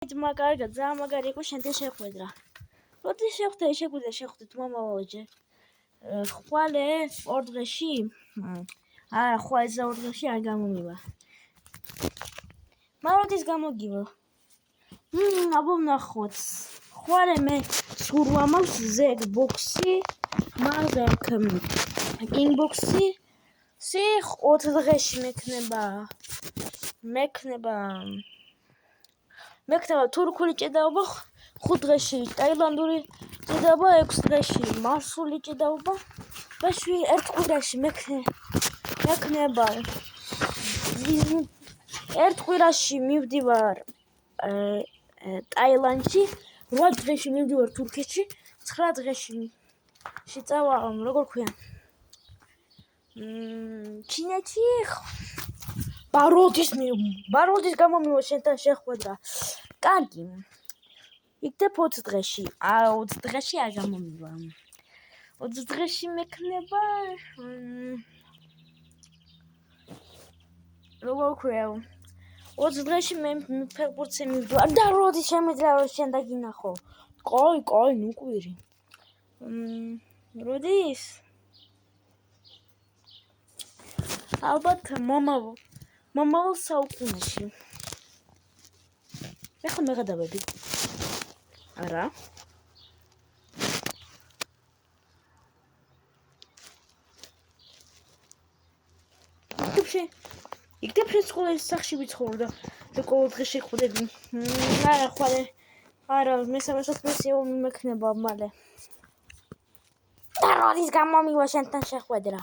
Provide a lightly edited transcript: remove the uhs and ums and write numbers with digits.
მაგარია, ძალიან მაგარი იყო შენთან შეხვედრა. როდის შეხვდით მომავალჯერ? ხვალე ორ დღეში? არა, ხვალე ორ დღეში არ გამომივა. როდის გამოგივა? აბა ვნახოთ. ხვალე მე სურვა მაქვს ზეგ ბოქსი, მაგრამ კინგბოქსი 4 დღეში მექნება თურქული ჭიდაობა 5 დღეში, ტაილანდური ჭიდაობა 6 დღეში, მარსული ჭიდაობა და 1 კვირაში მექნება 1 კვირაში მივდივარ ტაილანდში, 8 დღეში მივდივარ თურქეთში, 9 დღეში შეწავა, როგორ ქვია? ჩინეთში ბაროდის გამომივა შენთან შეხვედრა. კარგი. იქნებ 20 დღეში. 20 დღეში არ გამომივა. 20 დღეში მექნება როგორ ქვია? 20 დღეში მე ფეხბურთზე მივდივარ და როდის შემიძლია შენ დაგინახო? კაი, ნუ კვირი. როდის? ალბათ მომავალ საუკუნეში. ეხლა მე გადავედი. არა. იქნებ შეწყვილების სახში ვიცხოვრ და ყოველ დღე შეხვდები. არა, მესამე საქმე მექნება მალე. და როდის გამომივა შენთან შეხვედრა?